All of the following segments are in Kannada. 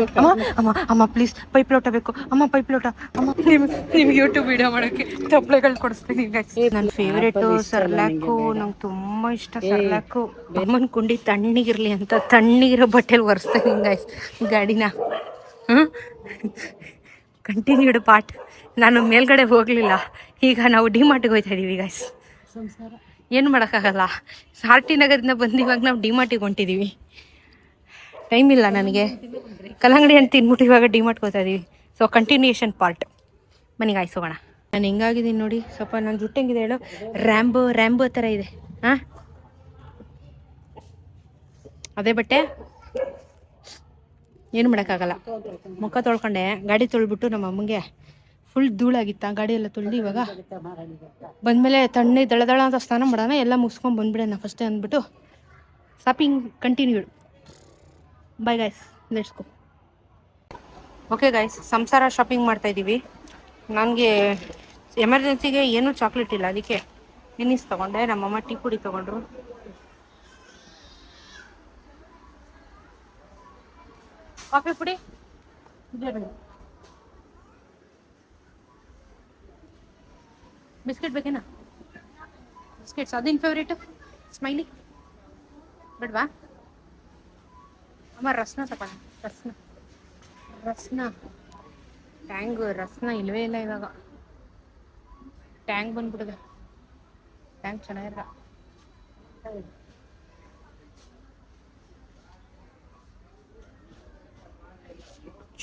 ಅಮ್ಮ ಅಮ್ಮ ಅಮ್ಮ ಪ್ಲೀಸ್ ಪೈಪ್ ಲೋಟ ಬೇಕು ಅಮ್ಮ, ಪೈಪ್ ಲೋಟ ಅಮ್ಮ. ನಿಮ್ಗೆ ಯೂಟ್ಯೂಬ್ ವಿಡಿಯೋ ಮಾಡೋಕ್ಕೆ ತಪ್ಪಲೆಗಳು ಕೊಡಿಸ್ತೀನಿ. ನನ್ನ ಫೇವ್ರೇಟು ಸರ್ಲ್ಯಾಕು, ನಂಗೆ ತುಂಬ ಇಷ್ಟ ಸರ್ಲ್ಯಾಕು. ಅಮ್ಮನ ಕುಂಡಿ ತಣ್ಣಗಿರಲಿ ಅಂತ ತಣ್ಣಗಿರೋ ಬಟ್ಟೆಲಿ ಒರೆಸ್ತೀನಿ ಗೈಸ್ ಗಾಡಿನ. Continued part. ನಾನು ಮೇಲ್ಗಡೆ ಹೋಗಲಿಲ್ಲ, ಈಗ ನಾವು ಡಿಮಾರ್ಟಿಗೆ ಹೋಗ್ತಾ ಇದ್ದೀವಿ ಗೈಸ್. ಏನು ಮಾಡೋಕ್ಕಾಗಲ್ಲ, ಆರ್ ಟಿ ನಗರದಿಂದ ಬಂದು ಇವಾಗ ನಾವು ಡಿಮಾರ್ಟಿಗೆ ಹೊಂಟಿದ್ದೀವಿ. ಟೈಮ್ ಇಲ್ಲ ನನಗೆ, ಕಲ್ಲಂಗಡಿ ಹಣ್ಣು ತಿನ್ಬಿಟ್ಟು ಇವಾಗ ಡಿಮಾರ್ಟ್ಗೆ ಹೋಗ್ತಾ ಇದ್ದೀವಿ. So continuation part. ಮನೆಗೆ ಆಯ್ಸೋಗೋಣ. ನಾನು ಹೆಂಗಾಗಿದ್ದೀನಿ ನೋಡಿ, ಸ್ವಲ್ಪ ನನ್ನ ಜುಟ್ಟು ಹೆಂಗಿದೆ ಹೇಳು, ರ್ಯಾಂಬೋ ಥರ ಇದೆ. ಹಾಂ, ಅದೇ ಬಟ್ಟೆ ಏನು ಮಾಡೋಕ್ಕಾಗಲ್ಲ. ಮುಖ ತೊಳ್ಕೊಂಡೆ, ಗಾಡಿ ತೊಳ್ಬಿಟ್ಟು ನಮ್ಮ ಅಮ್ಮಂಗೆ ಫುಲ್ ಧೂಳಾಗಿತ್ತ, ಗಾಡಿ ಎಲ್ಲ ತೊಳ್ದು ಇವಾಗ ಬಂದಮೇಲೆ ತಣ್ಣೆ ದಳ ಅಂತ ಸ್ನಾನ ಮಾಡೋಣ, ಎಲ್ಲ ಮುಗಿಸ್ಕೊಂಡು ಬಂದ್ಬಿಡೋಣ ಫಸ್ಟೇ ಅಂದ್ಬಿಟ್ಟು shopping continued. Bye guys, let's go. Okay guys, ಸಂಸಾರ ಶಾಪಿಂಗ್ ಮಾಡ್ತಾ ಇದ್ದೀವಿ. ನನಗೆ ಎಮರ್ಜೆನ್ಸಿಗೆ ಏನೂ ಚಾಕ್ಲೇಟ್ ಇಲ್ಲ, ಅದಕ್ಕೆ ಮಿನಿಸ್ ತೊಗೊಂಡೆ. ನಮ್ಮಮ್ಮ ಟೀ ಪುಡಿ ತೊಗೊಂಡ್ರು. ಕಾಫಿ ಪುಡಿ ಬಿಸ್ಕೆಟ್ ಬೇಕೇನಾ? ಬಿಸ್ಕೆಟ್ಸ್ ಅದೇನು ಫೇವ್ರೇಟು? ಸ್ಮೈಲಿ ಬೇಡವಾ ಅಮ್ಮ? ರಸ್ನ ಸ್ವಲ್ಪ, ರಸ್ನ ಟ್ಯಾಂಗ್ ರಸ್ನ ಇಲ್ಲವೇ ಇಲ್ಲ ಇವಾಗ. ಟ್ಯಾಂಗ್ ಬಂದ್ಬಿಟ್ಟಿದೆ, ಟ್ಯಾಂಗ್ ಚೆನ್ನಾಗಿಲ್ಲ.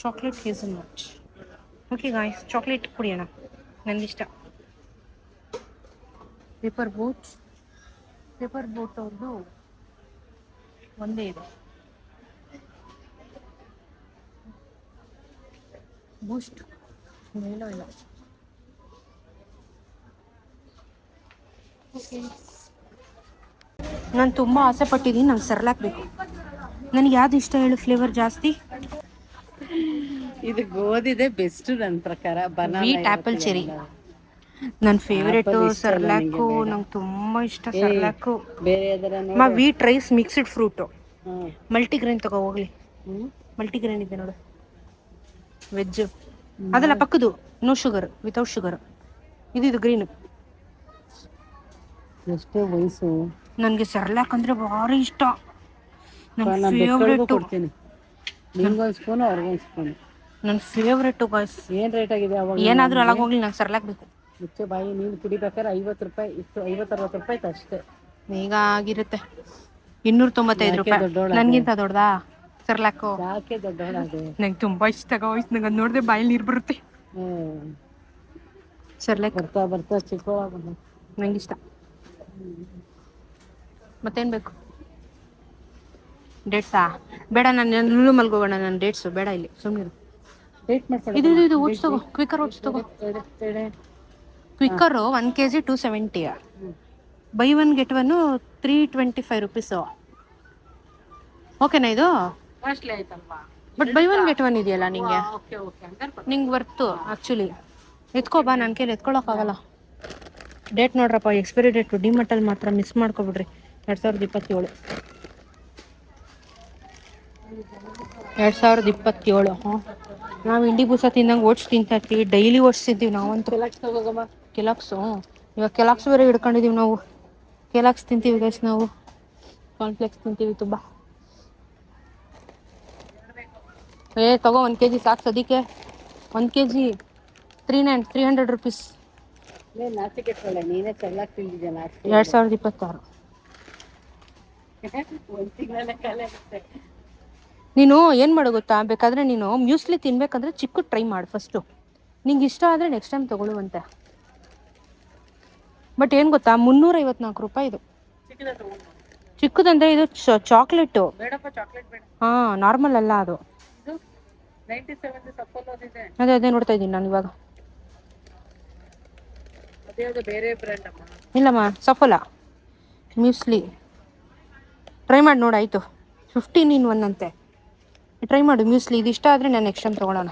ಚಾಕ್ಲೇಟ್ ಹೇಸಲ್ನಟ್. ಓಕೆ ಗಾಯ್ಸ್, ಚಾಕ್ಲೇಟ್ ಕುಡಿಯೋಣ, ನನಗಿಷ್ಟ. ಪೇಪರ್ ಬೋಟ್ ಅವ್ರದ್ದು ಒಂದೇ ಇದೆ. ಬೂಸ್ಟ್ ಮೇಲೋ ಇಲ್ಲ. ಓಕೆ, ನಾನು ತುಂಬ ಆಸೆ ಪಟ್ಟಿದ್ದೀನಿ, ನಂಗೆ ಸರ್ಲಾಕ್ ಬೇಕು. ನನಗೆ ಯಾವ್ದು ಇಷ್ಟ ಹೇಳು ಫ್ಲೇವರ್ ಜಾಸ್ತಿ? ಇದು ಗೋಧಿದೆ ಬೆಸ್ಟ್ ನನ್ನ ಪ್ರಕಾರ. ವೀಟ್ ಆ್ಯಪಲ್ ಚೆರಿ ನನ್ನ ಫೇವ್ರೇಟು. ಸರ್ಲಾಕು ನಂಗೆ ತುಂಬ ಇಷ್ಟ. Cerelac wheat rice mixed fruit, multigrain ತಗೋ ಹೋಗ್ಲಿ. ಮಲ್ಟಿಗ್ರೇನ್ ಇದೆ ನೋಡು, ವೆಜ್ಜು ಅದೆಲ್ಲ ಪಕ್ಕದು, ನೋ ಶುಗರ್, ವಿತೌಟ್ ಶುಗರ್. ಇದು ಗ್ರೀನು. ಎಷ್ಟೇ ವಯಸ್ಸು, ನನಗೆ ಸರ್ಲಾಕ್ ಅಂದರೆ ಭಾರಿ ಇಷ್ಟ. ನನ್ನ ಫೇವ್ರೇಟು. ನನ್ನ ಫೇವ್ರೇಟು ಗಾಯ್ಸ್. ಏನು ರೇಟ್ ಆಗಿದೆ ಅವಾಗ? ಏನಾದರೂ ಅಲಾಗ ಹೋಗ್ಲಿ, ನಂಗೆ ಸರ್ಲಾಕ್ ಬೇಕು. ಮುಚ್ಚೆ ಬಾಯಿ, ನೀನು ಕುಡಿಬೇಕಾದ್ರೆ 50 ರೂಪಾಯಿ ಇತ್ತು, 50-60 ರೂಪಾಯಿ ಇತ್ತು ಅಷ್ಟೇ. ಈಗ ಆಗಿರುತ್ತೆ 295 ರೂಪಾಯಿ. ನನಗಿಂತ ದೊಡ್ಡದಾ ಸರ್ಲಾಕು? ಯಾಕೆ ದೊಡ್ಡವಳಾದೆ? ನಂಗೆ ತುಂಬ ಇಷ್ಟ ಗಾಯ್ಸ್, ನಂಗೆ ಅದು ನೋಡಿದ್ರೆ ಬಾಯಲ್ಲಿ ನೀರು ಬರುತ್ತೆ. ಸರ್ಲಾಕ್ ಬರ್ತಾ ಚಿಕ್ಕವಾಗ ನಂಗೆ ಇಷ್ಟ. ಮತ್ತೇನು ಬೇಕು? ಡೇಟ್ಸಾ ಬೇಡ, ನಾನು ಲೂಲು ಮಲ್ಗೋಗೋಣ. ನನ್ನ ಡೇಟ್ಸು ಬೇಡ ಇಲ್ಲಿ, ಸುಮ್ಮನೆ ಡೇಟ್ ಮಾಡ್ಕೊಂಡು. ಇದು ಓಟ್ಸ್ ತಗೋ, ಕ್ವಿಕ್ಕರ್ ಓಟ್ಸ್ ತಗೋ. ಕ್ವಿಕ್ಕರು 1 kg 270. By 1 get 1 325 rupees. ಓಕೆನಾ ಇದು? ಕಾಸ್ಟ್ಲಿ ಆಯ್ತಲ್ವಾ? ಬಟ್ ಬೈ 1 get 1 ಇದೆಯಲ್ಲ ನಿಂಗೆ, ನಿಂಗೆ ವರ್ತು ಆ್ಯಕ್ಚುಲಿ. ಎತ್ಕೋ ಬಾ, ನನ್ನ ಕೈಲಿ ಎತ್ಕೊಳ್ಳೋಕ್ಕಾಗಲ್ಲ. ಡೇಟ್ ನೋಡ್ರಪ್ಪ, ಎಕ್ಸ್ಪೈರಿ ಡೇಟು ಡಿಮಾರ್ಟಲ್ಲಿ ಮಾತ್ರ ಮಿಸ್ ಮಾಡ್ಕೊಬಿಡ್ರಿ. 2027. 2027. ಹಾಂ, ನಾವು ಇಂಡಿ ಬೂಸ ತಿಂದಂಗೆ ಓಟ್ಸ್ ತಿಂತಾ ಇರ್ತೀವಿ, ಡೈಲಿ ಓಟ್ಸ್ ತಿಂತೀವಿ ನಾವಂತೂ. ಕೆಲಾಕ್ಸು ಇವಾಗ ಕೆಲಾಕ್ಸ್ ಬೇರೆ ಹಿಡ್ಕೊಂಡಿದ್ದೀವಿ ನಾವು. ಕೆಲಾಕ್ಸ್ ತಿಂತೀವಿ ಗೈಸ್ ನಾವು, ಕಾನ್ಫ್ಲೆಕ್ಸ್ ತಿಂತೀವಿ ತುಂಬ. ತಗೋ 1 kg ಸಾಕು ಸದ್ಯಕ್ಕೆ. 1 kg 300 ರೂಪೀಸ್. 2026. ನೀನು ಏನು ಮಾಡು ಗೊತ್ತಾ, ಬೇಕಾದರೆ ನೀನು ಮ್ಯೂಸ್ಲಿ ತಿನ್ಬೇಕಂದ್ರೆ ಚಿಕ್ಕದು ಟ್ರೈ ಮಾಡು ಫಸ್ಟು. ನಿಂಗೆ ಇಷ್ಟ ಆದರೆ ನೆಕ್ಸ್ಟ್ ಟೈಮ್ ತೊಗೊಳ್ಳುವಂತೆ. ಬಟ್ ಏನು ಗೊತ್ತಾ, 354 ರೂಪಾಯಿ ಇದು. ಚಿಕ್ಕದಂದರೆ ಇದು ಚಾಕ್ಲೇಟು. ಹಾಂ, ನಾರ್ಮಲ್ ಅಲ್ಲ ಅದು. ಅದೇ ನೋಡ್ತಾ ಇದ್ದೀನಿ ನಾನು ಇವಾಗ. ಇಲ್ಲಮ್ಮ, ಸಫೋಲಾ ಮ್ಯೂಸ್ಲಿ ಟ್ರೈ ಮಾಡಿ ನೋಡು. ಆಯಿತು, 15 in 1 ಅಂತೆ. ಟ್ರೈ ಮಾಡು ಮ್ಯೂಸ್ಲಿ. ಇದು ಇಷ್ಟ ಆದರೆ ನಾನು ನೆಕ್ಸ್ಟ್ ಟೈಮ್ ತೊಗೊಳ್ಳೋಣ.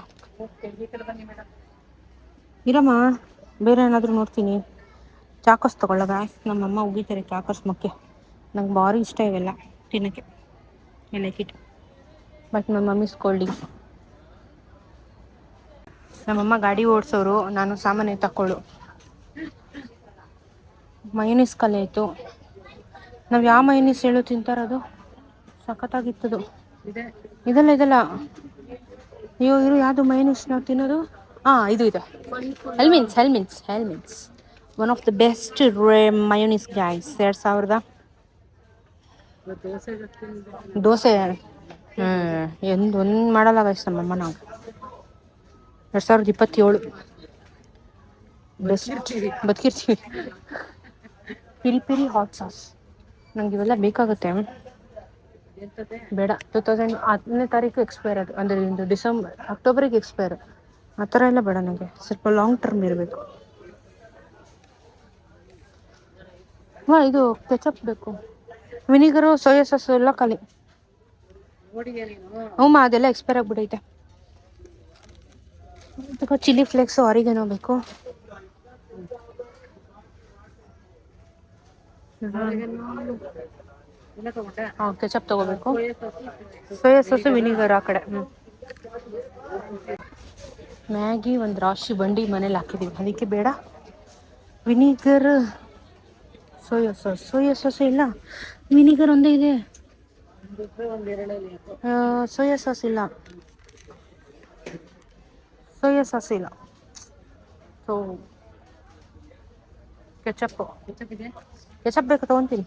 ಇರಮ್ಮ, ಬೇರೆ ಏನಾದರೂ ನೋಡ್ತೀನಿ. ಚಾಕೋಸ್ ತೊಗೊಳ್ಳೋದ? ನಮ್ಮಮ್ಮ ಉಗಿತಾರೆ ಚಾಕೋಸ್ ಮಕ್ಕೆ. ನಂಗೆ ಭಾರಿ ಇಷ್ಟ ಇವೆಲ್ಲ ತಿನ್ನೋಕ್ಕೆ. I like it. But my mummy scolding. ನಮ್ಮಮ್ಮ ಗಾಡಿ ಓಡಿಸೋರು, ನಾನು ಸಾಮಾನು ತಕ್ಕೊಳ್ಳು. ಮೈನೀಸ್ ಕಲೆ ಇತ್ತು. ನಾವು ಯಾವ ಮೈನೀಸ್ ಹೇಳು ತಿಂತಾರದು, ಸಖತ್ತಾಗಿತ್ತದು. ಇದೆಲ್ಲ ಅಯ್ಯೋ ಇರು, ಯಾವುದು ಮೈನೀಸ್ ನಾವು ತಿನ್ನೋದು? ಇದು ಇದೆ, Hellmann's one of the best mayonnaise guys. 2000 dosa ಒಂದು ಮಾಡಲ್ಲ ಗೈಸ್ ನಮ್ಮಮ್ಮ. ನಾವು 2027 ಬೆಸ್ಟ್ ಬದುಕಿರ್ತೀವಿ. ಪಿರಿ ಹಾಟ್ ಸಾಸ್ ನಂಗೆ ಇವೆಲ್ಲ ಬೇಕಾಗುತ್ತೆ. ಬೇಡ, 2010ನೇ ತಾರೀಕು ಎಕ್ಸ್ಪೈರ್ ಅದು, ಅಂದರೆ ಇದು ಅಕ್ಟೋಬರಿಗೆ ಎಕ್ಸ್ಪೈರ್. ಆ ಥರ ಎಲ್ಲ ಬೇಡ ನನಗೆ, ಸ್ವಲ್ಪ ಲಾಂಗ್ ಟರ್ಮ್ ಇರಬೇಕು. ಇದು ಕೆಚಪ್ ಬೇಕು, ವಿನಿಗರು, ಸೋಯಾ ಸಾಸು ಎಲ್ಲ ಖಾಲಿ. ಅದೆಲ್ಲ ಎಕ್ಸ್ಪೈರ್ ಆಗಿಬಿಡೈತೆ. ಚಿಲ್ಲಿ ಫ್ಲೇಕ್ಸು, ಆರಿಗೇನೋ ಬೇಕು. ಕೆಚಪ್ ತಗೋಬೇಕು, ಸೋಯಾ ಸಾಸು, ವಿನಿಗರ್ ಆ ಕಡೆ. ಮ್ಯಾಗಿ ಒಂದು ರಾಶಿ ಬಂಡಿ ಮನೇಲಿ ಹಾಕಿದ್ದೀವಿ, ಅದಕ್ಕೆ ಬೇಡ. ವಿನಿಗರ್, ಸೋಯಾ ಸಾಸ್ ಇಲ್ಲ, ವಿನಿಗರ್ ಒಂದೇ ಇದೆ. ಸೋಯಾ ಸಾಸ್ ಇಲ್ಲ. ಸೊ ಕೆಚಪ್ ಬೇಕು, ತೊಗೊತೀನಿ.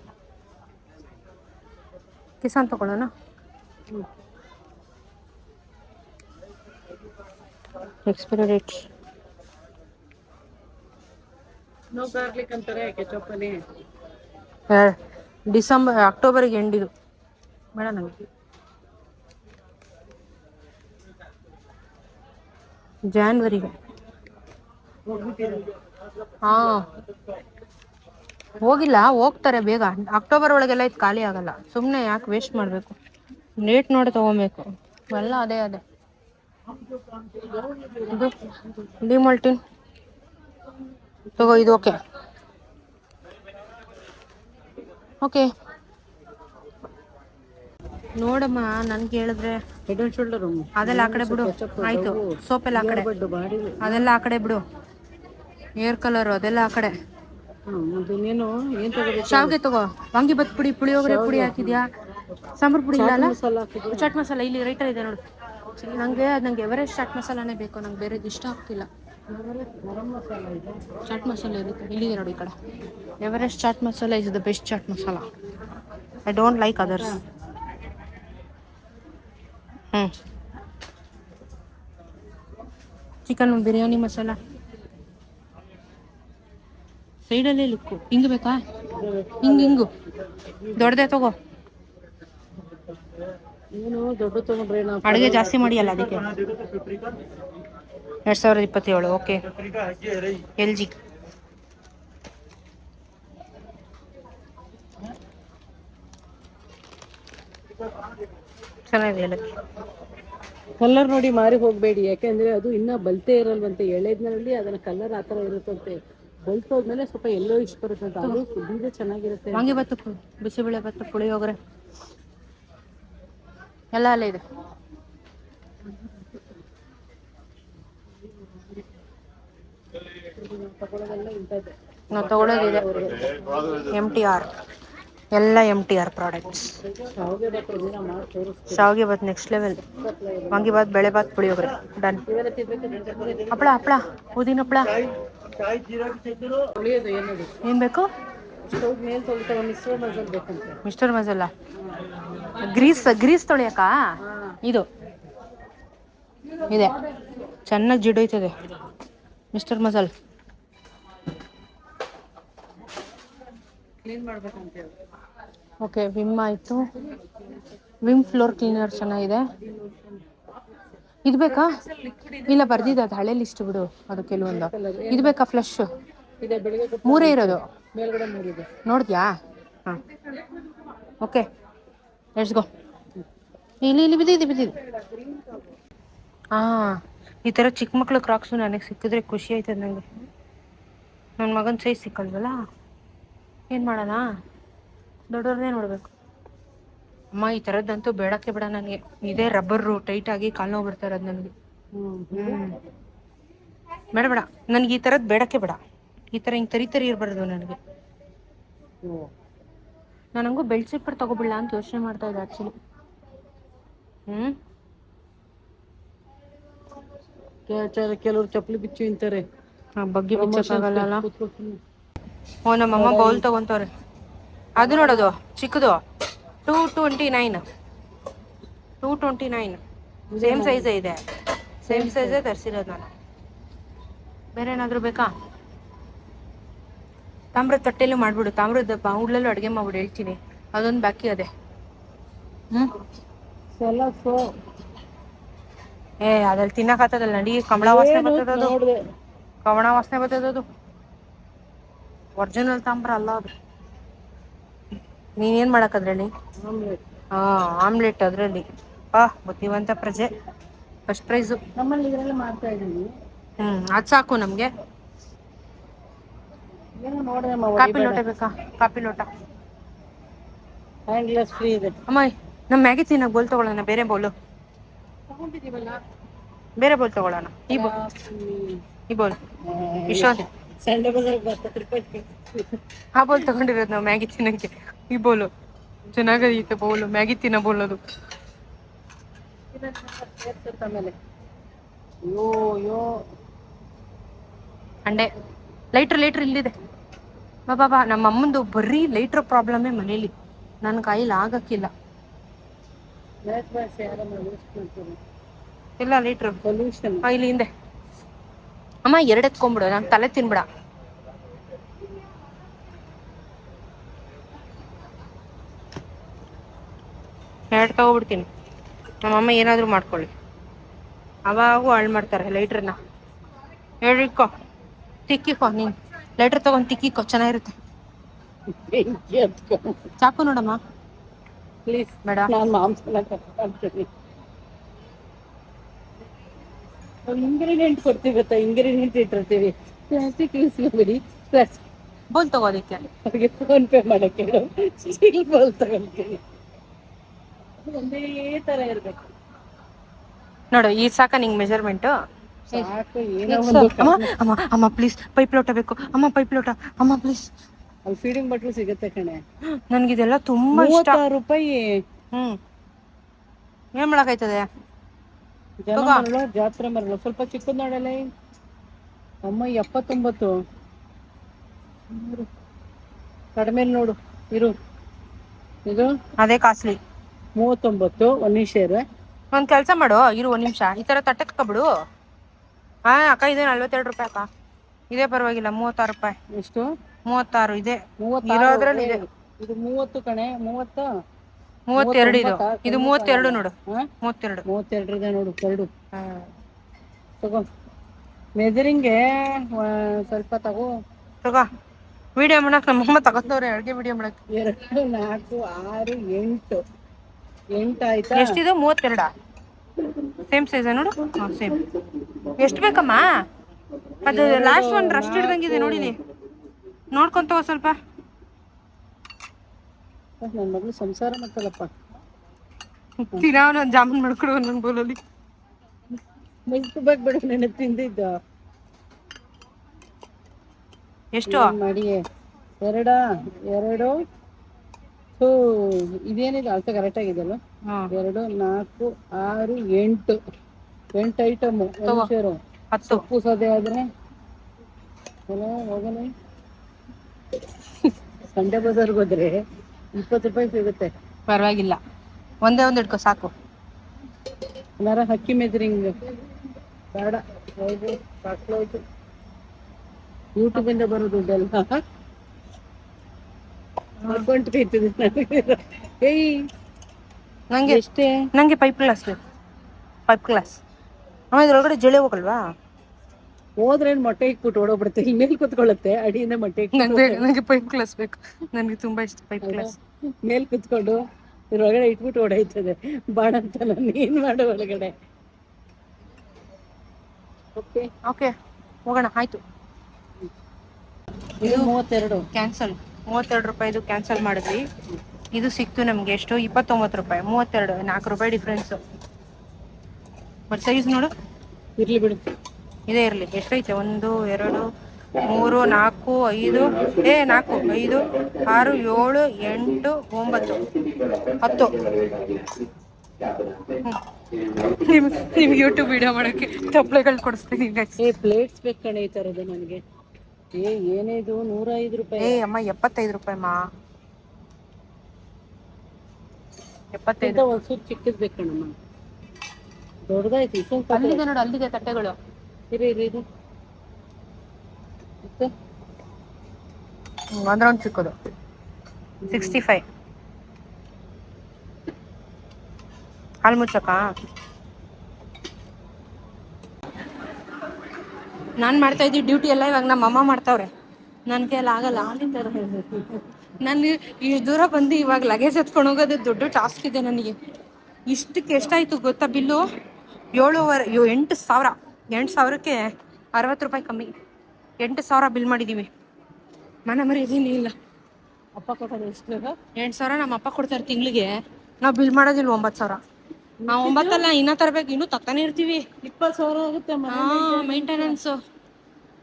ಕಿಸಾನ್ ತಗೊಳ್ಳೋಣ. ಎಕ್ಸ್ಪೈರಿ ಡೇಟ್ ಅಕ್ಟೋಬರಿಗೆ ಎಂಡಿದು ಬೇಡ ನನಗೆ. ಜಾನ್ವರಿಗೆ ಹೋಗಿಲ್ಲ, ಹೋಗ್ತಾರೆ ಬೇಗ. ಅಕ್ಟೋಬರ್ ಒಳಗೆಲ್ಲ ಇದು ಖಾಲಿ ಆಗಲ್ಲ, ಸುಮ್ಮನೆ ಯಾಕೆ ವೇಸ್ಟ್ ಮಾಡಬೇಕು. ರೇಟ್ ನೋಡಿ ತೊಗೊಬೇಕು ಎಲ್ಲ. ಅದೇ ಇದು ಡಿಮಾಲ್ಟಿನ್ ತಗೋ, ಇದು ಓಕೆ ನೋಡಮ್ಮ. ನನ್ಗೆ ಹೇಳಿದ್ರೆ ಹೆಡ್ ಅಂಡ್ ಶೋಲ್ಡರ್ ಅದೆಲ್ಲ ಆ ಕಡೆ ಬಿಡು, ಆಯ್ತು. ಸೋಪೆಲ್ಲ ಆ ಕಡೆ, ಅದೆಲ್ಲ ಆ ಕಡೆ ಬಿಡು. ಏರ್ ಕಲರು ಅದೆಲ್ಲ ಆ ಕಡೆ. ಶಾವಿಗೆ ತಗೋ, ವಾಂಗಿಬಾತ್ ಪುಡಿ, ಪುಳಿಯೋಗರೆ ಪುಡಿ ಹಾಕಿದ್ಯಾ? ಸಾಂಬಾರು ಪುಡಿ ಇಲ್ಲ ಅಲ್ಲ? ಚಾಟ್ ಮಸಾಲ ಇಲ್ಲಿ ರೈಟರ್ ಇದೆ ನೋಡು. ನಂಗೆ ಎವರೆಸ್ಟ್ ಚಾಟ್ ಮಸಾಲಾನೇ ಬೇಕು, ನಂಗೆ ಬೇರೆದು ಇಷ್ಟ ಆಗ್ತಿಲ್ಲ. ಚಾಟ್ ಮಸಾಲ ಇರುತ್ತೆ ಇಲ್ಲಿದೆ ನೋಡಿ ಈ ಕಡೆ. Everest chaat masala is the best chaat masala. I don't like others. Chicken biryani masala ಸೈಡಲ್ಲೇ ಲುಕ್ಕು. ಹಿಂಗೆ ಬೇಕಾ? ಹಿಂಗು ದೊಡ್ಡದೇ ತಗೋ. ದೊಡ್ಡ ತಗೊಂಡ್ರೆ ಅಡುಗೆ ಜಾಸ್ತಿ ಮಾಡಿಯಲ್ಲ ಅದಕ್ಕೆ. 2027 ಓಕೆ. LG ಚೆನ್ನಾಗಿದೆ. ಕಲರ್ ನೋಡಿ ಮಾರಿ ಹೋಗಬೇಡಿ, ಯಾಕೆಂದ್ರೆ ಅದು ಇನ್ನೂ ಬಲ್ತೇ ಇರಲ್ವಂತೆ. ಎಳೆದ್ನಲ್ಲಿ ಅದನ್ನ ಕಲರ್ ಆ ಥರ ಇರುತ್ತಂತೆ. ಬಲ್ತೋದ್ಮೇಲೆ ಸ್ವಲ್ಪ ಎಲ್ಲೋ ಇಷ್ಟ ಬರುತ್ತಂತ. ಅದು ಬೀಜ ಚೆನ್ನಾಗಿರುತ್ತೆ. ವಾಂಗಿಬಾತು, ಬಿಸಿಬೇಳೆ ಬಾತು, ಪುಳಿಯೋಗರೆ ಎಲ್ಲ ಅಲ್ಲೇ ಇದೆ. ನಾವು ತಗೊಳ್ಳೋದಿದೆ MTR, ಎಲ್ಲ MTR ಪ್ರಾಡಕ್ಟ್ಸ್. ಶಾವಿಗೆ ಬಾತ್ ನೆಕ್ಸ್ಟ್ ಲೆವೆಲ್. ವಾಂಗಿಬಾತ್, ಬೇಳೆಬಾತ್, ಪುಳಿಯೋಗರೆ ಡನ್. ಹಪ್ಪಳ ಉದಿನ ಹಪ್ಪಳ ಏನು ಬೇಕು? ಮಿಸ್ಟರ್ ಮಸಾಲ ಗ್ರೀಸ್ ತೊಳೆಯಕ್ಕ ಇದು ಇದೆ, ಚೆನ್ನಾಗಿ ಜಿಡೋಯ್ತದೆ ಮಿಸ್ಟರ್ ಮಸಾಲ. ಓಕೆ, ವಿಮ್ ಆಯಿತು. ವಿಮ್ ಫ್ಲೋರ್ ಕ್ಲೀನರ್ ಚೆನ್ನಾಗಿದೆ. ಇದು ಬೇಕಾ? ಇಲ್ಲ ಬರ್ದಿದೆ, ಅದು ಹಳೆ ಲಿಸ್ಟ್ ಬಿಡು. ಅದು ಕೆಲವೊಂದು ಇದು ಬೇಕಾ? ಫ್ಲಶ್ ಮೂರೇ ಇರೋದು, ನೋಡಿದ್ಯಾ? ಹಾಂ ಓಕೆ, ಲೆಟ್ಸ್ ಗೋ. ಇಲ್ಲಿ ಬಿದ್ದಿದೆ. ಈ ಥರ ಚಿಕ್ಕ ಮಕ್ಳು ಕ್ರಾಕ್ಸು ನನಗೆ ಸಿಕ್ಕಿದ್ರೆ ಖುಷಿ ಆಯ್ತದೆ ನನಗೆ. ನನ್ನ ಮಗನ ಸೈಜ್ ಸಿಕ್ಕಲ್ವಲ್ಲ, ಏನು ಮಾಡೋಣ? ದೊಡ್ಡವ್ರನ್ನೇ ನೋಡಬೇಕು. ಅಮ್ಮ ಈ ಥರದ್ದಂತೂ ಬೇಡಕ್ಕೆ ಬೇಡ ನನಗೆ. ಇದೇ ರಬ್ಬರು ಟೈಟಾಗಿ ಕಾಲು ನೋವು ಬರ್ತಾ ಇರೋದು ನನಗೆ. ಬೇಡ ಬೇಡ, ನನಗೆ ಈ ಥರದ್ದು ಬೇಡಕ್ಕೆ ಬೇಡ. ಈ ಥರ ಹಿಂಗೆ ತರಿ ಇರಬಾರ್ದು ನನಗೆ. ನನಗೂ ಬೆಲ್ಟ್ ಸ್ಲಿಪ್ಪರ್ ತೊಗೊಬಿಡಲ ಅಂತ ಯೋಚನೆ ಮಾಡ್ತಾ ಇದ್ದೆ ಆ್ಯಕ್ಚುಲಿ. ಕೆಲವರು ಚಪ್ಪಲಿ ಬಿಚ್ಚು ಇಂತಾರೆ, ಬಗ್ಗೆ ಬಿಚ್ಚಕ್ಕಾಗಲ್ಲ. ಓ ನಮ್ಮಮ್ಮ ಬೌಲ್ ತೊಗೊತವ್ರೆ. ಅದು ನೋಡೋದು ಚಿಕ್ಕದು 229. 229 ಸೇಮ್ ಸೈಜೇ ಇದೆ. ಸೇಮ್ ಸೈಜೇ ತರಿಸಿರೋದು ನಾನು. ಬೇರೆ ಏನಾದರೂ ಬೇಕಾ? ತಾಮ್ರದ ತಟ್ಟೆಲ್ಲೂ ಮಾಡಿಬಿಡು, ತಾಮ್ರದ ಬಾವುಡ್ಲಲ್ಲೂ ಅಡುಗೆ ಮಾಡ್ಬಿಡು, ಹೇಳ್ತೀನಿ. ಅದೊಂದು ಬಾಕಿ ಅದೇ. ಅದ್ರಲ್ಲಿ ತಿನ್ನಕ್ಕಾಗ್ತದಲ್ಲ, ನಡಿ. ಕಮಳ ವಾಸನೆ ಬರ್ತದದು, ಕಮಳ ವಾಸನೆ ಬರ್ತದದು. ಒರಿಜಿನಲ್ ತಾಮ್ರ ಅಲ್ಲ ಅದು. ನೀನೇನು ಮಾಡಕ್ಕದ್ರಲ್ಲಿ? ಆಮ್ಲೆಟ್ ಅದರಲ್ಲಿ. ಬುದ್ಧಿವಂತ ಪ್ರಜೆ, ಫಸ್ಟ್ ಪ್ರೈಸು. ನಮ್ಮಲ್ಲಿ ಇದೆಲ್ಲ ಮಾಡ್ತಾ ಇದ್ದೀನಿ. ಅದು ಸಾಕು ನಮಗೆ. ಕಾಪಿ ಲೋಟ ಬೇಕಾ? ಕಾಪಿ ಲೋಟ ಹ್ಯಾಂಡ್ಲೆಸ್ ಫ್ರೀ ಇದೆ. ಅಮ್ಮ ನಮ್ಮ ಮ್ಯಾಗಿ ತಿನ್ನಕ್ಕೆ ಬೋಲ್ ತಗೊಳ್ಳೋಣ, ಬೇರೆ ಬೋಲು. ಬೇರೆ ಬೋಲ್ ತಗೊಳ್ಳೋಣ. ಈ ಬೋಲ್ ಇಷ್ಟೊಂದು ಸಂಡೆ ಬಜಾರ್ಗೆ ಬರ್ತದೆ ರೂಪಾಯಿ. ಆ ಬೋಲ್ ತಗೊಂಡಿರೋದು ನಾವು ಮ್ಯಾಗಿ ತಿನ್ನಕ್ಕೆ. ಈ ಬೋಲು ಚೆನ್ನಾಗೈತೆ ಬೋಲು, ಮ್ಯಾಗಿ ತಿನ್ನೋ ಬೋಲ್ ಅದು. ಆಮೇಲೆ ಯೋ ಅಂಡೆ ಲೈಟ್ರ್ ಇಲ್ಲಿದೆ. ಬಾ ನಮ್ಮ ಅಮ್ಮಂದು ಬರೀ ಲೈಟ್ರ್ ಪ್ರಾಬ್ಲಮ್ಮೇ ಮನೇಲಿ. ನನ್ನ ಕೈಲಿ ಆಗಕ್ಕಿಲ್ಲ. ಇಲ್ಲ ಲೈಟ್ರು ಇಲ್ಲಿ ಹಿಂದೆ. ಅಮ್ಮ 2 ಎತ್ಕೊಂಡ್ಬಿಡು, ನಾನು ತಲೆ ತಿನ್ಬಿಡ. ಎರಡು ತಗೋಬಿಡ್ತೀನಿ. ನಮ್ಮಮ್ಮ ಏನಾದರೂ ಮಾಡ್ಕೊಳ್ಳಿ, ಅವಾಗೂ ಹಾಳು ಮಾಡ್ತಾರೆ ಲೈಟ್ರನ್ನ. ಹೇಳಿಕೋ, ತಿಕ್ಕಿಕೋ ನೀನು. ಲೈಟ್ರ್ ತೊಗೊಂಡು ತಿಕ್ಕಿಕೋ, ಚೆನ್ನಾಗಿರುತ್ತೆ. ಚಾಕು ನೋಡಮ್ಮ ಪ್ಲೀಸ್. ಬೇಡ, ನಾನು ಮಾಂಸನ ಕಟ್ತೀನಿ. ಇಂಗ್ರೀಡಿಯೆಂಟ್ ಕೊಡ್ತೀವಿ ಗೊತ್ತಾ, ಇಂಗ್ರೀಡಿಯೆಂಟ್ ಇಟ್ಟಿರ್ತೀವಿ. ಪ್ಲಾಸ್ಟಿಕ್ ಯೂಸ್ ಮಾಡಬೇಡಿ. ಬೋಲ್ ತಗೋದಕ್ಕೆ ಅವ್ರಿಗೆ ಫೋನ್ ಪೇ ಮಾಡಕ್ಕೆ ಸ್ಟೀಲ್ ಬೋಲ್ ತಗೊಳ್ತೀನಿ. ಒಂದೇ ಥರ ಇರಬೇಕು ನೋಡು. ಈ ಸಾಕ ನಿಂಗೆ ಮೆಜರ್ಮೆಂಟು? ಸಾಕು. ಏನೋ ಒಂದು ಅಮ್ಮ ಪ್ಲೀಸ್ ಪೈಪ್ ಲೋಟ ಬೇಕು. ಅಮ್ಮ ಪೈಪ್ ಲೋಟ, ಅಮ್ಮ ಪ್ಲೀಸ್. ಅಲ್ಲಿ ಫೀಡಿಂಗ್ ಬಟ್ಲು ಸಿಗುತ್ತೆ ಕಣೆ. ನನಗಿದೆಲ್ಲ ತುಂಬ ಇಷ್ಟ. 36 ರೂಪಾಯಿ. ಏನು ಮಾಡೋಕ್ಕಾಯ್ತದೆ? ಜನ ಮರಳು, ಜಾತ್ರೆ ಮರಳು. ಸ್ವಲ್ಪ ಚಿಕ್ಕದ್ ನೋಡಲ್ಲ ಅಮ್ಮ. 79 ಕಡಿಮೆ ನೋಡು. ಇರು, ಇದು ಅದೇ ಕಾಸ್ಟ್ಲಿ. 39 1 ಶೇರ್. ಒಂದು ಕೆಲಸ ಮಾಡು, ಇರು 1 ನಿಮಿಷ. ಈ ಥರ ತಟ್ಟಕ್ಬಿಡು. ಅಕ್ಕ ಇದೆ 42 ರೂಪಾಯಿ ಅಕ್ಕ. ಇದೇ ಪರವಾಗಿಲ್ಲ. 36 ರೂಪಾಯಿ. ಎಷ್ಟು? 36 ಇದೆ. 36 ಇರೋದ್ರಲ್ಲಿ ಇದೆ. ಇದು 30 ಕಣೆ. 32 ಇದು 32 ನೋಡು. 32 ಇದೆ ನೋಡು. 2 ತಗೋ. ಮೆಜರಿಂಗ್ಗೆ ಸ್ವಲ್ಪ ತಗೋ. ವಿಡಿಯೋ ಮಾಡಕ್ ನಮ್ಮಮ್ಮ ತಗೋತವ್ರೆ, ಅಡುಗೆ ವಿಡಿಯೋ ಮಾಡಕ್. 2 4 6 8 8 ಆಯ್ತಾ? ಎಷ್ಟಿದು? 32. ಸೇಮ್ ಸೈಜ್ ನೋಡು. ಸೇಮ್. ಎಷ್ಟು ಬೇಕಮ್ಮ? ಅದು ಲಾಸ್ಟ್ ಒಂದು ರಸ್ಟ್ ಹಿಡ್ದಂಗಿದೆ ನೋಡಿಲಿ. ನೋಡ್ಕೊಂತ ಸ್ವಲ್ಪ. ನನ್ನ ಮಗಳು ಸಂಸಾರ ಮಾಡ್ತಾಳಪ್ಪ. ನಾನು ಜಾಮೂನ್ ಮಾಡ್ಕೊಡು ನನ್ನ ಬೋಲಲ್ಲಿ. ಮೈಸೂರು ಬಾಗ್ ಬಿಡು, ನೆನೆ ತಿಂದಿದ್ದ. ಎಷ್ಟು ಮಾಡಿ? 2 ಇದೇನಿದೆ ಅಳತೆ ಕರೆಕ್ಟ್ ಆಗಿದೆಲ್ಲ. 2 4 6 8 ಐಟಮ್. 10 ಸೊಪ್ಪು ಸದೆ ಆದ್ರೆ ಹೋಗಲ್ಲ. ಸಂಡೆ ಬಜಾರ್ಗೆ ಹೋದ್ರೆ 20 ರೂಪಾಯಿ ಸಿಗುತ್ತೆ. ಪರವಾಗಿಲ್ಲ, ಒಂದೇ ಒಂದು ಇಟ್ಕೋ ಸಾಕು. ಏನಾರ ಹಕ್ಕಿ ಮೆಜರಿಂಗ್ ಬೇಡ. ಹೋಯ್ತು ಯೂಟ್ಯೂಬಿಂದ ಬರೋ ದುಡ್ಡೆಲ್ಲ ಅಕೌಂಟ್ ಕೈತದೆ ನನಗೆ. ನಂಗೆ ಎಷ್ಟೇ? ನಂಗೆ ಪೈಪ್ ಗ್ಲಾಸ್ ಬೇಕು. Pipe glass. ಆಮೇಲೆ ಇದ್ರೊಳಗಡೆ ಜಳೆ ಹೋಗಲ್ವಾ? ಹೋದ್ರೆ ಮೊಟ್ಟೆ ಇಕ್ಬಿಟ್ಟು ಓಡೋಗ್ಬಿಡುತ್ತೆ. ಇಲ್ಲಿ ಮೇಲೆ ಕುತ್ಕೊಳ್ಳುತ್ತೆ, ಅಡಿಯಿಂದ ಮೊಟ್ಟೆ ನನಗೆ ಪೈಪ್ ಗ್ಲಾಸ್ ಬೇಕು. ನನಗೆ ತುಂಬಾ ಇಷ್ಟ ಪೈಪ್ ಗ್ಲಾಸ್. ಮೇಲೆ ಕುತ್ಕೊಂಡು ಇದ್ರೊಳಗಡೆ ಇಟ್ಬಿಟ್ಟು ಓಡಾಯ್ತದೆ. ಬಾಣ ಅಂತ ನಾನು ಏನ್ ಮಾಡೋ ಒಳಗಡೆ. ಓಕೆ ಹೋಗೋಣ. ಆಯ್ತು. ಇದು 32 ಕ್ಯಾನ್ಸಲ್. 32 ರೂಪಾಯಿದು ಕ್ಯಾನ್ಸಲ್ ಮಾಡಿದ್ವಿ. ಇದು ಸಿಕ್ತು ನಮಗೆ. ಎಷ್ಟು? 29 ರೂಪಾಯಿ. 32 4 ರೂಪಾಯಿ ಡಿಫ್ರೆನ್ಸು. ಬಟ್ ಸೈಜ್ ನೋಡು. ಇರ್ಲಿ ಬಿಡು. ಇದೇ ಇರಲಿ. ಎಷ್ಟೈತೆ? 1 2 3 4 5 4 5 6 7 8 9 10. ನಿಮ್ಗೆ ಯೂಟ್ಯೂಬ್ ವಿಡಿಯೋ ಮಾಡೋಕ್ಕೆ ತಪ್ಪಲೆಗಳು ಕೊಡಿಸ್ತೀನಿ ಗೈಸ್. ಪ್ಲೇಟ್ಸ್ ಬೇಕು ಕಣೆ ಈ ಥರದ್ದು ನನಗೆ. ಏನೇ ಇದು 105 ರೂಪಾಯಿ. ಅಮ್ಮ 75 ರೂಪಾಯಿ ಮಾ. 75. ಒಂದು ಸ್ವಲ್ಪ ಚಿಕ್ಕದು ಬೇಕು ಕಣಮ್ಮ. ದೊಡ್ಡದಾಯ್ತು ಸ್ವಲ್ಪ. ಅಲ್ಲಿದೆ ನೋಡು, ಅಲ್ಲಿದೆ ತಟ್ಟೆಗಳು. ಇರಿ ಇದು ಅಂದ್ರೆ ಒಂದು ಚಿಕ್ಕದು 65. ಹಾಲು ಮುಚ್ಚಕ್ಕ ನಾನು ಮಾಡ್ತಾ ಇದ್ದೀವಿ ಡ್ಯೂಟಿ ಎಲ್ಲ. ಇವಾಗ ನಮ್ಮ ಅಮ್ಮ ಮಾಡ್ತಾವ್ರೆ. ನನ್ನ ಕೈಯಲ್ಲಿ ಆಗಲ್ಲ. ನಾನು ಇಷ್ಟು ದೂರ ಬಂದು ಇವಾಗ ಲಗೇಜ್ ಎತ್ಕೊಂಡು ಹೋಗೋದು ದೊಡ್ಡ ಟಾಸ್ಕ್ ಇದೆ ನನಗೆ. ಇಷ್ಟಕ್ಕೆ ಎಷ್ಟಾಯಿತು ಗೊತ್ತಾ ಬಿಲ್ಲು? 8,000. 8,000ಕ್ಕೆ 60 ರೂಪಾಯಿ ಕಮ್ಮಿ. 8,000 ಬಿಲ್ ಮಾಡಿದ್ದೀವಿ. ಮನೆ ಮರ್ಯಾದೆನೇ ಇಲ್ಲ. ಅಪ್ಪ ಕೊಟ್ಟರೆ ಎಷ್ಟು? 8,000 ನಮ್ಮ ಅಪ್ಪ ಕೊಡ್ತಾರೆ ತಿಂಗಳಿಗೆ. ನಾವು ಬಿಲ್ ಮಾಡೋದಿಲ್ಲ 9,000. 9 ಅಲ್ಲ, ಇನ್ನೂ ತರಬೇಕು. ಇನ್ನೂ ತತ್ತಾನೆ ಇರ್ತೀವಿ. 20,000 ಆಗುತ್ತೆ. ಮೇಂಟೆನೆನ್ಸು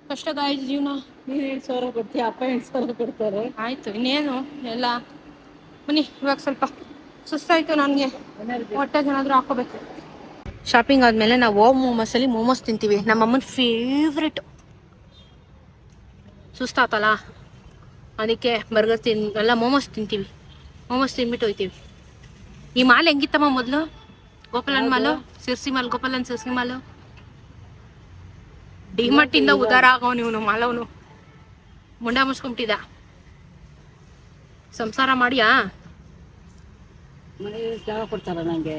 ಕಷ್ಟ ಗಾಯ್ಸ್ ಜೀವನ. ನೀನು 8,000 ಕೊಡ್ತೀಯ, ಅಪ್ಪ 8,000 ಕೊಡ್ತಾರೆ. ಆಯಿತು ಇನ್ನೇನು ಎಲ್ಲ. ಬನ್ನಿ, ಇವಾಗ ಸ್ವಲ್ಪ ಸುಸ್ತಾಯಿತು ನನಗೆ. ಹೊಟ್ಟೆಗೆ ಏನಾದರೂ ಹಾಕೋಬೇಕು. ಶಾಪಿಂಗ್ ಆದಮೇಲೆ ನಾವು ಮೋಮೋಸಲ್ಲಿ ಮೋಮೋಸ್ ತಿಂತೀವಿ. ನಮ್ಮ ಅಮ್ಮನ ಫೇವ್ರೆಟ್. ಸುಸ್ತಾತಲ್ಲ ಅದಕ್ಕೆ ಬರ್ಗರ್ ಎಲ್ಲ ಮೋಮೋಸ್ ತಿಂತೀವಿ. ಮೋಮೋಸ್ ತಿಂದ್ಬಿಟ್ಟು ಹೋಗ್ತೀವಿ. ಈ ಮಾಲ್ ಹೆಂಗಿತ್ತಮ್ಮ ಮೊದಲು? ಗೋಪಾಲನ್ ಮಾಲು, ಸಿರ್ಸಿ ಮಾಲ್, ಗೋಪಾಲನ್ ಸಿರ್ಸಿ ಮಾಲು. ಡಿಮಾರ್ಟಿಂದ ಉದಾರ ಆಗವನು ಇವನು ಮಾಲವನು. ಮುಂಡ ಮುಚ್ಕೊಂಬಿಟ್ಟಿದ್ದ. ಸಂಸಾರ ಮಾಡಿಯಾ? ಮನೆ ಜಾಗ ಕೊಡ್ತಾರ ನಂಗೆ.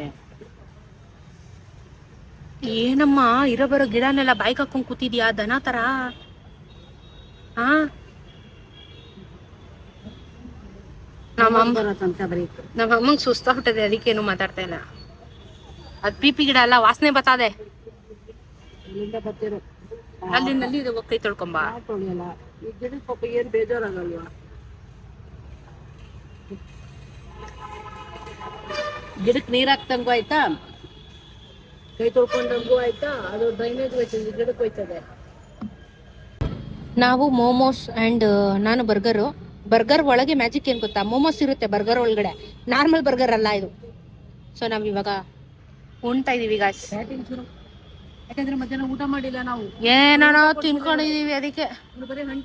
ಏನಮ್ಮ ಇರೋ ಬರೋ ಗಿಡನೆಲ್ಲ ಬಾಯ್ಗೆ ಹಾಕೊಂಡು ಕೂತಿದ್ಯಾ ದನ ಥರ? ಹಾ, ನಮ್ಮ ಅಮ್ಮಂಗೆ ಸುಸ್ತಾಗ್ಬಿಟ್ಟದೆ, ಅದಕ್ಕೇನು ಮಾತಾಡ್ತಾ ಇಲ್ಲ. ಅದು ಪಿ ಗಿಡ ಎಲ್ಲ ವಾಸನೆ ಬರ್ತದೆ. ಅಲ್ಲಿಂದಲ್ಲಿ ಇದು ಕೈ ತೊಳ್ಕೊಂಬ. ತೊಳಿಯಲ್ಲ ಈ ಗಿಡದ ಪಾಪ ಏನು ಬೇಜಾರಾಗಲ್ವಾ? ಗಿಡಕ್ಕೆ ನೀರು ಹಾಕ್ತಂಗೂ ಆಯ್ತಾ, ಕೈ ತೊಳ್ಕೊಂಡಂಗೂ ಆಯ್ತಾ. ಅದು ಡ್ರೈನೇಜ್ ಹೋಯ್ತದೆ, ಗಿಡಕ್ಕೆ ಹೋಯ್ತದೆ. ನಾವು ಮೋಮೋಸ್ ಆ್ಯಂಡ್ ನಾನು ಬರ್ಗರು. ಬರ್ಗರ್ ಒಳಗೆ ಮ್ಯಾಜಿಕ್ ಏನು ಗೊತ್ತಾ? ಮೋಮೋಸ್ ಇರುತ್ತೆ ಬರ್ಗರ್ ಒಳಗಡೆ, ನಾರ್ಮಲ್ ಬರ್ಗರ್ ಅಲ್ಲ ಇದು. ಸೊ ನಾವು ಇವಾಗ ಉಣ್ತಾ ಇದೀವಿ ಗಾಯ್ಸ್. ಯಾಕಂದ್ರೆ ಮಧ್ಯಾಹ್ನ ಊಟ ಮಾಡಿಲ್ಲ ನಾವು. ಏನೋ ತಿನ್ಕೊಂಡಿದೀವಿ ಅದಕ್ಕೆ. ಬರೀ ಹಣ್ಣು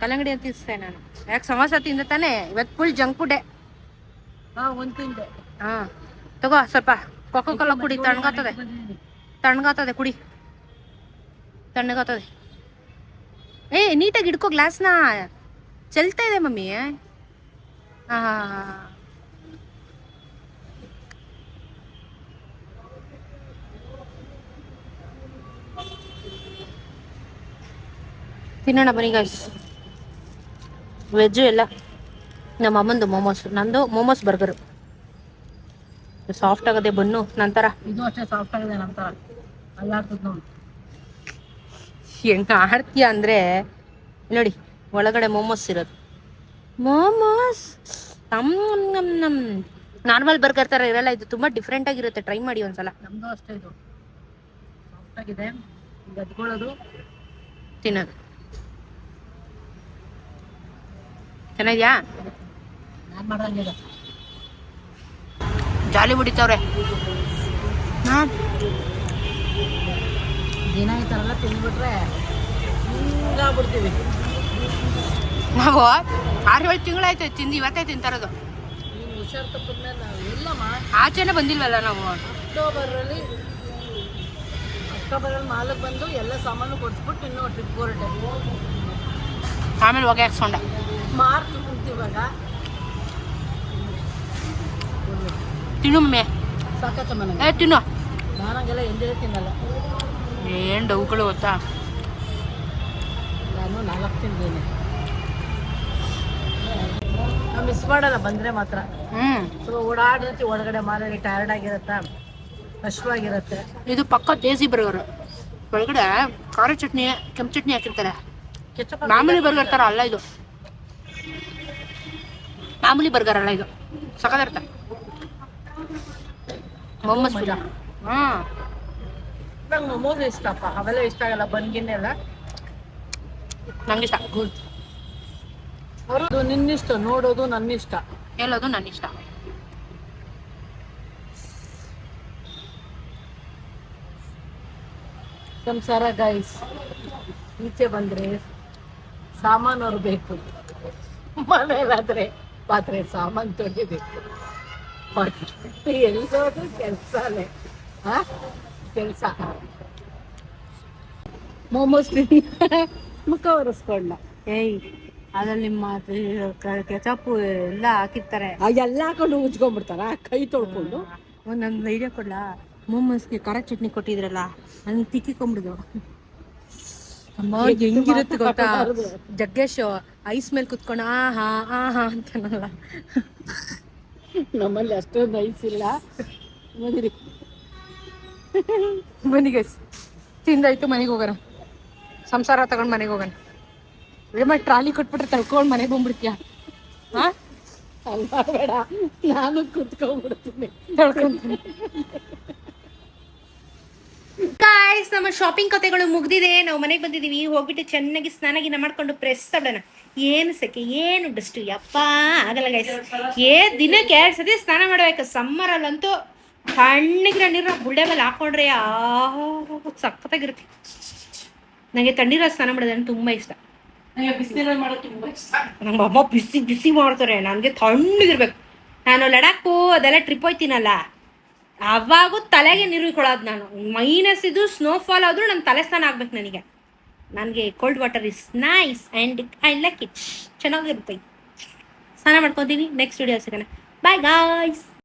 ಕಲ್ಲಂಗಡಿ ಅಂತ ತಿನ್ನಿಸ್ತೆ ನಾನು. ಯಾಕೆ ಸಮೋಸ ತಿಂದ ತಾನೆ? ಇವತ್ತು ಫುಲ್ ಜಂಕ್ ಫುಡ್ಡೇ. ಒಂದು ತಿಂದೆ. ತಗೋ ಸ್ವಲ್ಪ ಕೊಕೋ ಕೋಲಾ ಕುಡಿ. ತಣ್ಣಗಾತದೆ ಕುಡಿ. ತಣ್ಣಗಾತದೆ. ನೀಟಾಗಿ ಹಿಡ್ಕೋ ಗ್ಲಾಸ್ನ. ಚೆಲ್ತಾ ಇದೆ ಮಮ್ಮಿ. ತಿನ್ನೋಣ ಬನ್ನಿ ಗಾಯ್ಸ್. ವೆಜ್ಜು ಎಲ್ಲ. ನಮ್ಮ ಅಮ್ಮಂದು ಮೋಮೋಸ್, ನಂದು ಮೋಮೋಸ್ ಬರ್ಗರು. ಸಾಫ್ಟ್ ಆಗದೆ ಬನ್ನು ನಂತರ. ಇದು ಅಷ್ಟೇ ಸಾಫ್ಟ್ ಆಗಿದೆ ನಂತರ. ಅಲ್ಲಾಗ್ತದೆ ನೋಡಿ ಹೆಂಗೆ ಆಡ್ತೀಯ ಅಂದರೆ ನೋಡಿ, ಒಳಗಡೆ ಮೋಮೋಸ್ ಇರೋದು. ಮೋಮೋಸ್ ನಾರ್ಮಲ್ ಬರ್ಗರ್ ಥರ ಇರಲ್ಲ ಇದು, ತುಂಬ ಡಿಫ್ರೆಂಟ್ ಆಗಿರುತ್ತೆ. ಟ್ರೈ ಮಾಡಿ ಒಂದ್ಸಲ. ನಮ್ಮದು ಅಷ್ಟೇ, ಇದು ಸಾಫ್ಟ್ ಆಗಿದೆ. ಗದ್ಕೊಳ್ಳೋದು, ತಿನ್ನೋದು. ಚೆನ್ನಾಗಿದ್ಯಾ? ನಾನು ಮಾಡೋಂಗಿಲ್ಲ. ಜಾಲಿ ಹೊಡಿತವ್ರೆ. ದಿನ ಈ ಥರ ಎಲ್ಲ ತಿಂದ್ಬಿಟ್ರೆ ಹಿಂಗಾಗ್ಬಿಡ್ತೀವಿ. ನಾವು 6-7 ತಿಂಗಳಾಯ್ತು ತಿಂದು, ಇವತ್ತೇ ತಿಂತಾರದು. ನೀನು ಹುಷಾರು ತಪ್ಪಿದ್ಮೇಲೆ ನಾವು ಇಲ್ಲಮ್ಮ, ಆಚೆನೇ ಬಂದಿಲ್ವಲ್ಲ ನಾವು. ಅಕ್ಟೋಬರಲ್ಲಿ ಮಾಲಕ್ಕೆ ಬಂದು ಎಲ್ಲ ಸಾಮಾನು ಕೊಡ್ಸ್ಬಿಟ್ಟು ಇನ್ನೂ ಟ್ರಿಪ್ ಹೊರಟೆ. ಆಮೇಲೆ ಹೊಗೆ ಹಾಕ್ಸ್ಕೊಂಡೆ. ಮಾರ್ಚ್ ಕುಂತಿವಾಗ ತಿನ್ನು ಮಮ್ಮಿ. ಸಾಕತ್ತ ಮನೆಗೆ. ತಿನ್ನು. ನಾನಂಗೆಲ್ಲ ಎಂದಿರೇ ತಿನ್ನಲ್ಲ. ಏನು ಡೌಗಳು ಗೊತ್ತಾ? ನಾನು 4 ತಿಂತೀನಿ. ನಾವು ಮಿಸ್ ಮಾಡಲ್ಲ ಬಂದರೆ ಮಾತ್ರ. ಸ್ವಲ್ಪ ಓಡಾಡಿರ್ತೀವಿ ಒಳಗಡೆ. ಮಾಲಲ್ಲಿ ಟಯರ್ಡ್ ಆಗಿರುತ್ತಾ, ಕಷ್ಟವಾಗಿರುತ್ತೆ. ಇದು ಪಕ್ಕ ದೇಸಿ ಬರ್ಗರ್. ಒಳಗಡೆ ಖಾರ ಚಟ್ನಿ, ಕೆಂಪು ಚಟ್ನಿ ಹಾಕಿರ್ತಾರೆ. ಮಾಮೂಲಿ ಬರ್ಗರ್ ಥರ ಅಲ್ಲ ಇದು. ಮಾಮೂಲಿ ಬರ್ಗರ್ ಅಲ್ಲ ಇದು, ಸಕ್ಕತ್ತಿರುತ್ತೆ. ಮೊಮ್ಮಸ್. ನಂಗೆ ಮೊಮೋಸ್ ಇಷ್ಟಪ್ಪ, ಅವೆಲ್ಲ ಇಷ್ಟ ಆಗಲ್ಲ, ಬನ್ಗಿನ್ನೆಲ್ಲ. ನಂಗೆ ಇಷ್ಟ. ಗುಡ್. ಅವ್ರದ್ದು ನಿನ್ನಿಷ್ಟ, ನೋಡೋದು ನನ್ನಿಷ್ಟ. ಹೇಳೋದು ನನ್ನ ಇಷ್ಟ. ಸಂಸಾರ ಗೈಸ್, ಈಚೆ ಬಂದ್ರೆ ಸಾಮಾನು ಬೇಕು. ಮನೇಲಾದ್ರೆ ಪಾತ್ರೆ ಸಾಮಾನು ತೊಳಿಬೇಕು. ಎಲ್ಲೋದು ಕೆಲಸನೇ, ಕೆಲಸ. ಮೊಮೋಸ್ ಮುಖ ಒರೆಸ್ಕೊಂಡ. ಏಯ್, ಅದ್ರಲ್ಲಿ ನಿಮ್ಮ ಕೆಚಪ್ಪು ಎಲ್ಲ ಹಾಕಿರ್ತಾರೆ. ಎಲ್ಲ ಹಾಕೊಂಡು ಉಜ್ಕೊಂಡ್ಬಿಡ್ತಾರ ಕೈ ತೊಳ್ಕೊಂಡು. ಒಂದು ಐಡಿಯಾ ಕೊಡ್ಲಾ? ಮೊಮೋಸ್ಗೆ ಖಾರ ಚಟ್ನಿ ಕೊಟ್ಟಿದ್ರಲ್ಲ, ಅದನ್ನ ತಿಕ್ಕಿಕೊಂಬಿಡುದು. ಅಮ್ಮ ಹೆಂಗಿರುತ್ತೆ ಗೊತ್ತಾ, ಜಗ್ಗೇಶ್ ಐಸ್ ಮೇಲೆ ಕುತ್ಕೊಂಡು ಆಹಾ ಅಂತಾನಲ್ಲ. ನಮ್ಮಲ್ಲಿ ಅಷ್ಟೊಂದು ಐಸ್ ಇಲ್ಲ. ಮನೆಗೆ ತಿಂದಾಯ್ತು, ಮನೆಗೆ ಹೋಗೋಣ. ಸಂಸಾರ ತಗೊಂಡು ಮನೆಗೆ ಹೋಗೋಣ. ಮತ್ತೆ ಟ್ರಾಲಿ ಕೊಟ್ಬಿಟ್ರೆ ತಳ್ಕೊಂಡು ಮನೆಗೆ ಹೋಗ್ಬಿಡ್ತೀಯ. ಬೇಡ, ನಾನು ಕುತ್ಕೊಂಡ್ಬಿಡ್ತೀನಿ. ಗಾಯ್ಸ್, ನಮ್ಮ ಶಾಪಿಂಗ್ ಕತೆಗಳು ಮುಗ್ದಿದೆ. ನಾವು ಮನೆಗೆ ಬಂದಿದ್ದೀವಿ. ಹೋಗ್ಬಿಟ್ಟು ಚೆನ್ನಾಗಿ ಸ್ನಾನ ಮಾಡ್ಕೊಂಡು ಪ್ರೆಸ್ ಆಡೋಣ. ಏನು ಸೆಕೆ, ಏನು ಡಸ್ಟು, ಯಪ್ಪ ಆಗಲ್ಲ ಗೈಸ್. ದಿನಕ್ಕೆ 2 ಸತಿ ಸ್ನಾನ ಮಾಡಬೇಕು. ಸಮ್ಮರಲ್ಲಂತೂ ತಣ್ಣಗಿರೋ ನೀರನ್ನ ಬುಳ್ಳೆ ಮೇಲೆ ಹಾಕೊಂಡ್ರೆ ಸಖತ್ತಾಗಿರುತ್ತೆ. ನನಗೆ ತಣ್ಣೀರಲ್ಲಿ ಸ್ನಾನ ಮಾಡೋದಂದ್ರೆ ತುಂಬ ಇಷ್ಟ. ಬಿಸಿನೀರಲ್ಲಿ ಮಾಡೋದು ತುಂಬ ಇಷ್ಟ. ನಮ್ಮ ಅಮ್ಮ ಬಿಸಿ ಬಿಸಿ ಮಾಡ್ತಾರೆ, ನನಗೆ ತಣ್ಣಗಿರ್ಬೇಕು. ನಾನು ಲಡಾಖು ಅದೆಲ್ಲ ಟ್ರಿಪ್ ಹೋಯ್ತೀನಲ್ಲ, ಅವಾಗೂ ತಲೆಗೆ ನೀರು ಇಟ್ಕೊಳ್ಳೋದು ನಾನು. ಮೈನಸ್ ಇದು ಸ್ನೋಫಾಲ್ ಆದರೂ ನನ್ನ ತಲೆ ಸ್ನಾನ ಆಗ್ಬೇಕು ನನಗೆ. ನನಗೆ cold water is nice and I like it. ಚೆನ್ನಾಗಿರುತ್ತೆ. ಸ್ನಾನ ಮಾಡ್ಕೊತೀನಿ. ನೆಕ್ಸ್ಟ್ ವಿಡಿಯೋ ಸಿಗೋಣ. Bye guys.